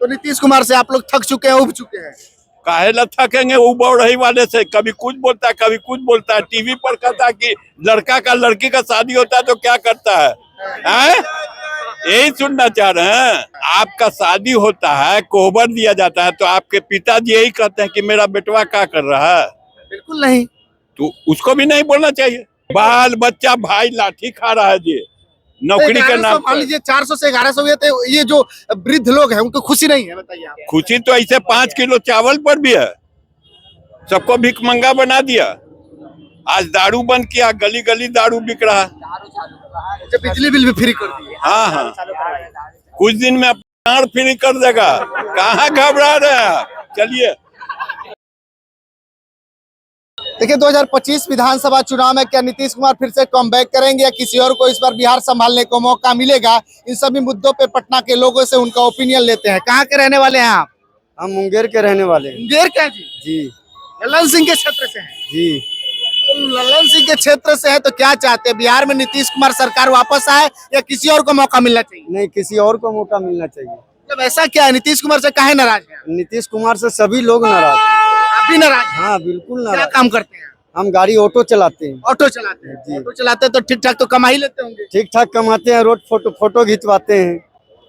तो नीतीश कुमार से आप लोग थक चुके हैं, उब चुके हैं। काहे न थकेंगे वो बढ़ई वाले से, कभी कुछ बोलता है कभी कुछ बोलता है। टीवी पर कहता है कि लड़का का लड़की का शादी होता है तो क्या करता है, हैं? यही सुनना चाह रहे हैं। आपका शादी होता है, कोहबर दिया जाता है, तो आपके पिताजी यही कहते हैं कि मेरा बेटवा क्या कर रहा है, बिल्कुल नहीं। तो उसको भी नहीं बोलना चाहिए। बाल बच्चा भाई लाठी खा रहा है जी नौकरी के नाम मान पर। लीजिए 400 से 1100 हुए थे, ये जो वृद्ध लोग हैं उनको खुशी नहीं है, बताइए आप। खुशी तो ऐसे 5 किलो चावल पर भी है, सबको भिखमंगा बना दिया। आज दारू बंद किया, गली गली दारू बिक रहा है। जब बिजली बिल भी फ्री कर दिए। हाँ हाँ, कुछ दिन में प्राण फ्री कर देगा, कहाँ घबरा रहे हैं। चलिए देखिए 2025 विधानसभा चुनाव में क्या नीतीश कुमार फिर से कमबैक करेंगे या किसी और को इस बार बिहार संभालने को मौका मिलेगा, इन सभी मुद्दों पे पटना के लोगों से उनका ओपिनियन लेते हैं। कहाँ के रहने वाले हैं आप? हम मुंगेर के रहने वाले हैं। मुंगेर के हैं जी? जी ललन सिंह के क्षेत्र से हैं। जी। तो ललन सिंह के क्षेत्र से है तो क्या चाहते हैं, बिहार में नीतीश कुमार सरकार वापस आए या किसी और को मौका मिलना चाहिए? नहीं, किसी और को मौका मिलना चाहिए। मतलब ऐसा क्या है, नीतीश कुमार से काहे नाराज है? नीतीश कुमार से सभी लोग नाराज हैं। आप भी नाराज हैं? हाँ बिल्कुल क्या नाराज। काम करते हैं? हम गाड़ी ऑटो चलाते हैं। ऑटो चलाते हैं जी। ऑटो चलाते हैं तो ठीक ठाक तो कमा ही लेते होंगे। ठीक ठाक कमाते हैं, रोज फोटो खिंचवाते हैं।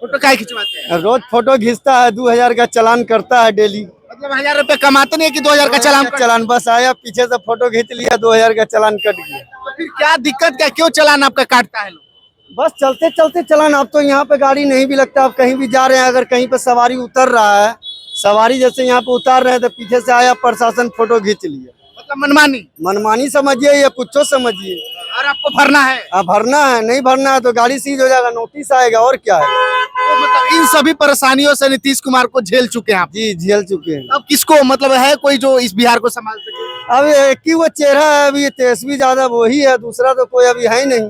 फोटो काहे खिंचवाते हैं? रोज फोटो खींचता है, 2000 का चालान करता है डेली। मतलब 1000 रुपए कमाते नहीं कि 2000 का चालान बस आया, पीछे से फोटो खींच लिया, 2000 का चालान कट गया। तो फिर क्या दिक्कत, क्या क्यों चालान आपका काटता है लोग? बस चलते चलते चालान। अब तो यहाँ पे गाड़ी नहीं भी लगता, आप कहीं भी जा रहे हैं, अगर कहीं पे सवारी उतर रहा है, सवारी जैसे यहाँ पे उतार रहे हैं तो पीछे से आया प्रशासन, फोटो खींच लिया। मतलब मनमानी? मनमानी समझिए या कुछ समझिए। और आपको भरना है? अब भरना है, नहीं भरना है तो गाड़ी सीज हो जाएगा, नोटिस आएगा, और क्या है। तो मतलब इन सभी परेशानियों से नीतीश कुमार को झेल चुके हैं आप? जी झेल चुके हैं। अब किसको मतलब है कोई जो इस बिहार को संभाल सके? अब एक ही वो चेहरा है अभी, तेजस्वी यादव वही है, दूसरा तो कोई अभी है ही नहीं।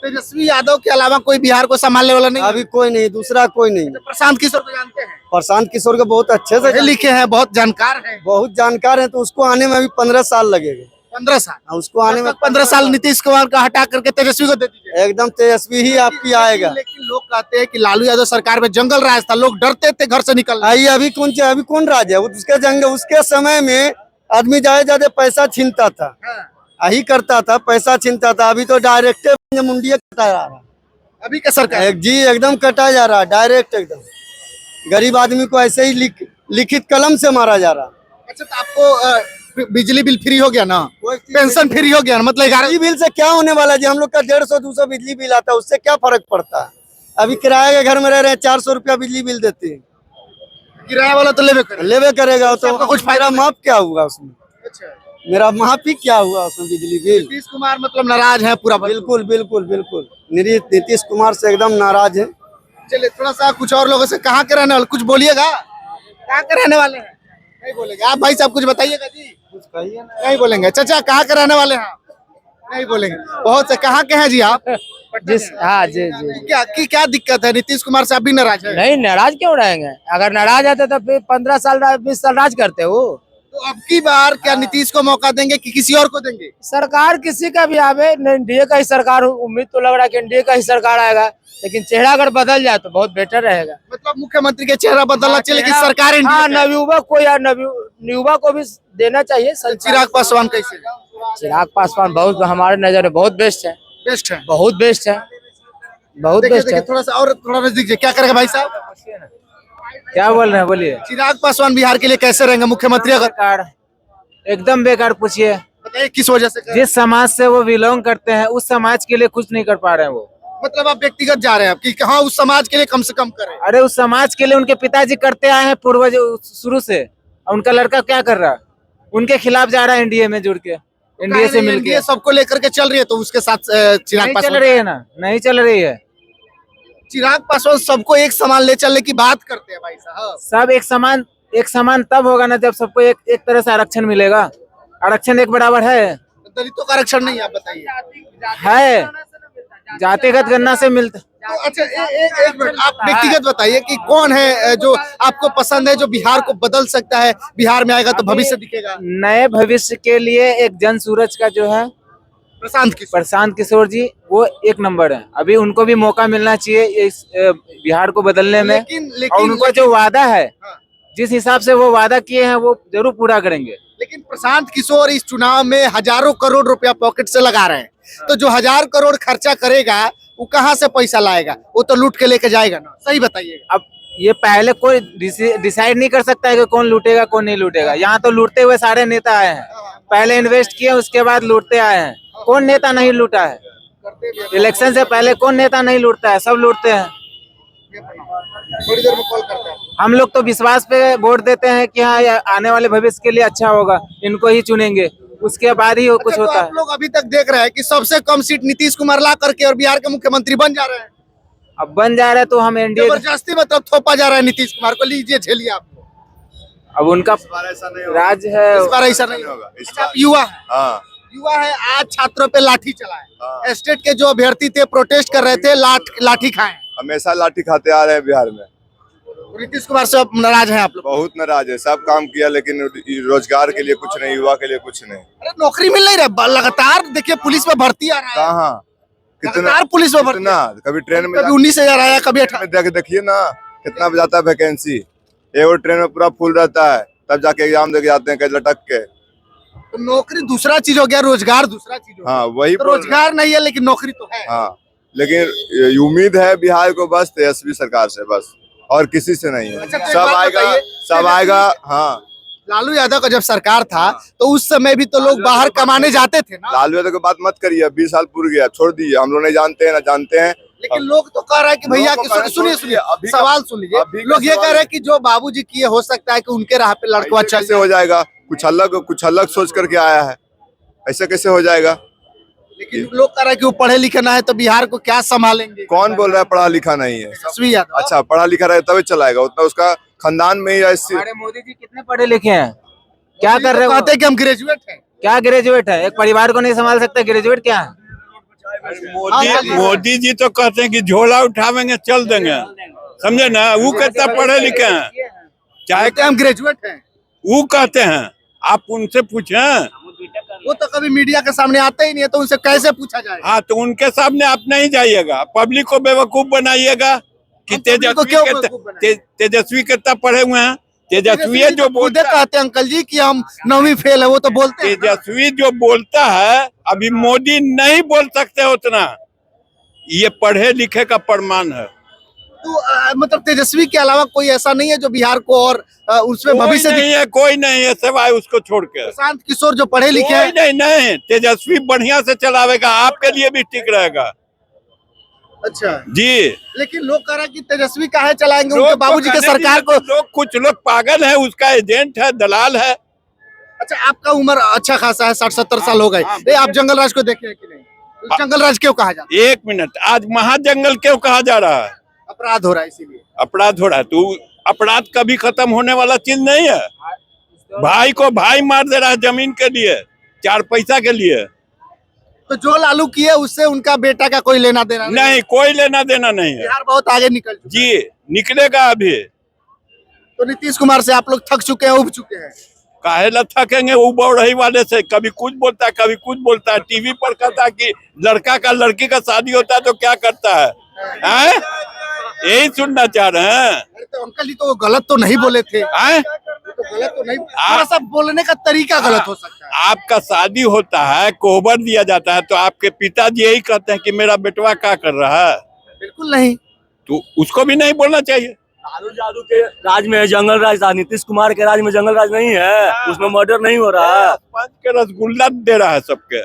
तेजस्वी यादव के अलावा कोई बिहार को संभालने वाला नहीं? अभी कोई नहीं, दूसरा कोई नहीं। प्रशांत किशोर को जानते हैं? प्रशांत किशोर को बहुत अच्छे से पढ़े लिखे हैं, बहुत जानकार हैं। बहुत जानकार है, तो उसको आने में अभी 15 साल लगेगा। 15 साल? उसको आने में 15 साल नीतीश कुमार का हटा करके तेजस्वी को दे दीजिए। एकदम तेजस्वी ही आपकी आएगा। लेकिन लोग कहते हैं कि लालू यादव सरकार में जंगल राज था, लोग डरते थे घर से निकलना। आइए, अभी कौन राज है? उसके जंगल, उसके समय में आदमी ज्यादा पैसा छीनता था, यही करता था, पैसा छीनता था। अभी तो डायरेक्ट मुंडिया कटाया जा रहा है अभी का सरकार। जी, एकदम कटाया जा रहा है डायरेक्ट, एकदम गरीब आदमी को ऐसे ही लिखित कलम से मारा जा रहा है। अच्छा, तो आपको बिजली बिल फ्री हो गया ना, पेंशन फ्री हो गया ना, मतलब 11 बिल से क्या होने वाला जी? हम लोग का 150-200 बिजली बिल आता है, उससे क्या फर्क पड़ता है? अभी किराए के घर में रह रहे हैं, 400 रुपया बिजली बिल देते हैं। किराया वाला तो लेवे करेगा तो कुछ फायदा माफ क्या हुआ उसमें? अच्छा, मेरा माफ ही क्या हुआ उसमें बिजली बिल? नीतीश कुमार मतलब नाराज है पूरा? बिल्कुल बिल्कुल बिल्कुल, नीतीश कुमार से एकदम नाराज है। चलिए थोड़ा सा कुछ और लोगों से, कहाँ के रहने वाले, कुछ बोलिएगा, कहाँ के रहने वाले हैं? नहीं बोलेंगे आप भाई साहब, कुछ बताइएगा जी। कुछ कहिए ना। नहीं बोलेंगे। चाचा कहाँ के रहने वाले हैं? नहीं बोलेंगे। बहुत से, कहाँ के हैं जी आप? हाँ जी जी। क्या दिक्कत है, नीतीश कुमार से आप भी नाराज है? नहीं, नाराज क्यों रहेंगे? अगर नाराज आते तो फिर 15 साल 20 साल राज करते हो। तो अब की बार क्या नीतीश को मौका देंगे कि किसी और को देंगे? सरकार किसी का भी आवे, एनडीए का ही सरकार, उम्मीद तो लग रहा है कि एनडीए का ही सरकार आएगा, लेकिन चेहरा अगर बदल जाए तो बहुत बेटर रहेगा। मतलब मुख्यमंत्री के चेहरा बदलना चाहिए, लेकिन सरकार हाँ, नवयुवक को या नवयुवा को भी देना चाहिए। चिराग पासवान कैसे? चिराग पासवान बहुत, हमारे नजर में बहुत बेस्ट है। बेस्ट है? बहुत बेस्ट है, बहुत बेस्ट है। थोड़ा सा और थोड़ा नजदीक, क्या करेगा भाई साहब? क्या बोल रहे हैं, बोलिए। चिराग पासवान बिहार के लिए कैसे रहेंगे मुख्यमंत्री? अगर एकदम बेकार। पूछिए बताइए किस वजह से? जिस समाज से वो बिलोंग करते हैं, उस समाज के लिए कुछ नहीं कर पा रहे हैं वो। मतलब आप व्यक्तिगत जा रहे हैं कि हाँ उस समाज के लिए कम से कम करें? अरे उस समाज के लिए उनके पिताजी करते आए हैं पूर्वज शुरू से, उनका लड़का क्या कर रहा है? उनके खिलाफ जा रहा है एनडीए में जुड़ के, एनडीए से मिलके। सबको लेकर के चल रही है, तो उसके साथ चिराग पासवान चल रही है ना? नहीं चल रही है। चिराग पासवान सबको एक समान ले चलने की बात करते हैं भाई साहब। सब एक समान तब होगा ना जब सबको एक तरह से आरक्षण मिलेगा। आरक्षण एक बराबर है? दलितों का आरक्षण नहीं, आप बताइए। है, जातिगत गणना से मिलता। तो अच्छा एक मिनट, आप व्यक्तिगत बताइए कि कौन है जो आपको पसंद है, जो बिहार को बदल सकता है, बिहार में आएगा तो भविष्य दिखेगा? नए भविष्य के लिए एक जन सूरज का जो है प्रशांत किशोर जी वो एक नंबर है। अभी उनको भी मौका मिलना चाहिए इस बिहार को बदलने में। और उनका जो वादा है, जिस हिसाब से वो वादा किए हैं वो जरूर पूरा करेंगे। लेकिन प्रशांत किशोर इस चुनाव में हजारों करोड़ रुपया पॉकेट से लगा रहे हैं, तो जो 1000 करोड़ खर्चा करेगा वो कहाँ से पैसा लाएगा? वो तो लूट के लेके जाएगा ना, सही बताइएगा। अब ये पहले कोई डिसाइड नहीं कर सकता है कि कौन लूटेगा कौन नहीं लूटेगा। यहाँ तो लूटते हुए सारे नेता आए हैं, पहले इन्वेस्ट किए उसके बाद लूटते आए हैं। कौन नेता नहीं लूटा है? इलेक्शन से पहले कौन नेता नहीं लूटता है? सब लूटते हैं। थोड़ी देर में कॉल करता है। हम लोग तो विश्वास पे वोट देते हैं कि हाँ ये आने वाले भविष्य के लिए अच्छा होगा, इनको ही चुनेंगे, उसके बाद ही कुछ तो होता है। आप लोग अभी तक देख रहे हैं कि सबसे कम सीट नीतीश कुमार ला करके और बिहार के मुख्यमंत्री बन जा रहे हैं। अब बन जा रहा है तो हम एनडीए, जबरदस्ती मतलब थोपा जा रहा है नीतीश कुमार को, लीजिए झेलिए आप। अब उनका राज है। इस बार ऐसा नहीं होगा। अच्छा, आप युवा है। हाँ युवा है, आज छात्रों पे लाठी चलाए। स्टेट के जो अभ्यर्थी थे प्रोटेस्ट कर रहे थे, लाठी खाए। हमेशा लाठी खाते आ रहे हैं बिहार में। नीतीश कुमार से नाराज हैं आप लोग? बहुत नाराज है, सब काम किया लेकिन रोजगार के लिए कुछ नहीं, युवा के लिए कुछ नहीं। अरे नौकरी मिल नहीं रहा, लगातार देखिए पुलिस में भर्ती आ रहा है। कहाँ कितना लगातार पुलिस में भर्ती, कितना कभी ट्रेन में कभी 19,000 आया, कभी 18। देखिए ना कितना बजाता है वैकेंसी। एगो ट्रेन में पूरा फुल रहता है, तब जाके एग्जाम देके जाते हैं कहीं लटक के। तो नौकरी दूसरा चीज हो गया, रोजगार दूसरा चीज हो गया। हाँ वही तो रोजगार नहीं है लेकिन नौकरी तो है। हाँ लेकिन उम्मीद है बिहार को बस तेजस्वी सरकार से, बस और किसी से नहीं है। अच्छा, तो एक सब बात आएगा, बताइए, सब आएगा। हाँ लालू यादव का जब सरकार था तो उस समय भी तो लोग बाहर कमाने जाते थे ना। लालू यादव की बात मत करिए, 20 साल पूर गया, छोड़ दीजिए। हम लोग नहीं जानते हैं ना जानते हैं, लेकिन लोग तो कह रहे हैं कि भैया लोगों को कहना सुनिए छोड़ दीजिए, अभी का- सवाल सुन लीजिए। अभी का लोग ये सवाल कह रहे हैं कि जो बाबूजी किए हो सकता है कि उनके राह पे लड़का ऐसे चल कैसे हो जाएगा? कुछ अलग सोच करके आया है, ऐसे कैसे हो जाएगा? लेकिन लोग कह रहे हैं कि वो पढ़े लिखे ना है तो बिहार को क्या संभालेंगे? कौन बोल रहा है पढ़ा लिखा नहीं है? तेजस्वी यादव। अच्छा पढ़ा लिखा रहे तभी चलाएगा, उतना उसका खानदान में ही ऐसी। हमारे मोदी जी कितने पढ़े लिखे हैं? क्या कर रहे हो? कहते हैं कि हम ग्रेजुएट हैं। क्या ग्रेजुएट है? एक परिवार को नहीं संभाल सकते, ग्रेजुएट क्या है? मोदी जी तो कहते हैं कि झोला उठावेंगे चल देंगे, समझे ना? वो कितना पढ़े लिखे हैं, चाहे कहते हैं हम ग्रेजुएट हैं। वो कहते हैं, आप उनसे पूछें। वो तो कभी मीडिया के सामने आते ही नहीं है, तो उनसे कैसे पूछा जाएगा? हाँ तो उनके सामने आप नहीं जाइएगा, पब्लिक को बेवकूफ बनाइएगा कि हम पब्लिक को क्यों बेवकूफ बनाएं? तेजस्वी कितना पढ़े हुए हैं। तेजस्वी जो खुद बोलता है, कहते हैं अंकल जी कि हम 9वीं फेल है, वो तो बोलते हैं। तेजस्वी जो बोलता है अभी मोदी नहीं बोल सकते उतना, ये पढ़े लिखे का प्रमाण है। तो मतलब तेजस्वी के अलावा कोई ऐसा नहीं है जो बिहार को और उसमें भविष्य नहीं है, कोई नहीं है सिवाय उसको छोड़ के। प्रशांत किशोर जो पढ़े लिखे हैं। नहीं, तेजस्वी बढ़िया से चलावेगा, आपके लिए भी ठीक रहेगा। अच्छा जी लेकिन लोग कह रहे हैं कि तेजस्वी काहे चलाएंगे, लोग उनके तो बाबूजी के कहने सरकार को। दीजिए, कुछ लोग पागल है, उसका एजेंट है, दलाल है। अच्छा आपका उम्र अच्छा खासा है, 60-70 साल हो गए। आप जंगल राज को देखे हैं कि नहीं? जंगल राज क्यों कहा जाता है? एक मिनट, आज महाजंगल क्यों कहा जा रहा है? अपराध हो रहा है इसीलिए। अपराध हो रहा है, तो अपराध कभी खत्म होने वाला चीज नहीं है। भाई को भाई मार दे रहा है जमीन के लिए, 4 पैसा के लिए। तो जो लालू किए उससे उनका बेटा का कोई लेना देना नहीं, कोई लेना देना नहीं है। बिहार बहुत आगे निकल चुका है। जी निकलेगा अभी। तो नीतीश कुमार से आप लोग थक चुके हैं, उब चुके हैं। काहे ला थकेंगे उबौड़ही वाले से? कभी कुछ बोलता है, कभी कुछ बोलता है। टीवी पर कहता है कि लड़का का लड़की का शादी होता है तो क्या करता है, हैं? यही सुनना चाह रहे हैं। अरे तो अंकल जी तो वो गलत तो नहीं बोले थे, हैं? तो गलत तो नहीं, थोड़ा सा बोलने का तरीका गलत हो सकता है। आपका शादी होता है, कोहबर दिया जाता है, तो आपके पिताजी यही कहते हैं कि मेरा बेटवा क्या कर रहा है? बिल्कुल नहीं। तो उसको भी नहीं बोलना चाहिए। लालू यादव के राज में जंगल राज था, नीतीश कुमार के राज में जंगल राज नहीं है, उसमें मर्डर नहीं हो रहा है। पंच के रसगुल्ला दे रहा है सबके।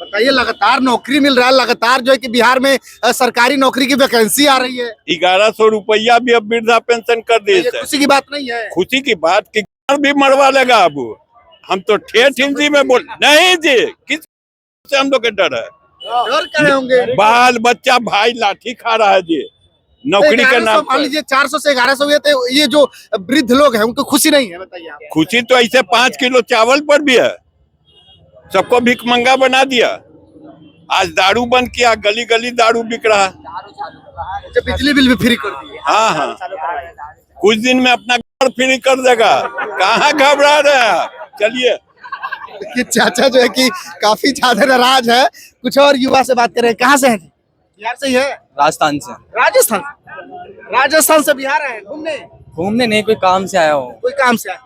बताइए, लगातार नौकरी मिल रहा है, लगातार जो है कि बिहार में सरकारी नौकरी की वैकेंसी आ रही है। 1100 रुपया भी अब वृद्धा पेंशन कर दी ये खुशी की बात नहीं है। खुशी की बात की भी मरवा लेगा अब। हम तो ठेठ हिंदी में बोल नहीं जी, किस से हम लोग के डर है? डर कहे होंगे। बाल बच्चा भाई लाठी खा रहा है जी नौकरी के नाम मान पर। लीजिए 400 से 1100 हुए थे, ये जो वृद्ध लोग हैं उनको खुशी नहीं है, बताइए आप। खुशी तो ऐसे 5 किलो चावल पर भी है, सबको भिखमंगा बना दिया। आज दारू बंद किया, गली गली दारू बिक रहा है। अच्छा, बिजली बिल भी फ्री कर दिए। हाँ, कुछ दिन में अपना घर फ्री कर देगा। कहाँ घबरा रहे हैं? चलिए। कि चाचा जो है कि काफी ज्यादा नाराज है। कुछ और युवा से बात करें, कहाँ से हैं जी? बिहार से ही है? राजस्थान से। राजस्थान, राजस्थान से बिहार आए हैं घूमने? घूमने नहीं, कोई काम से आया हूँ। कोई काम से आए?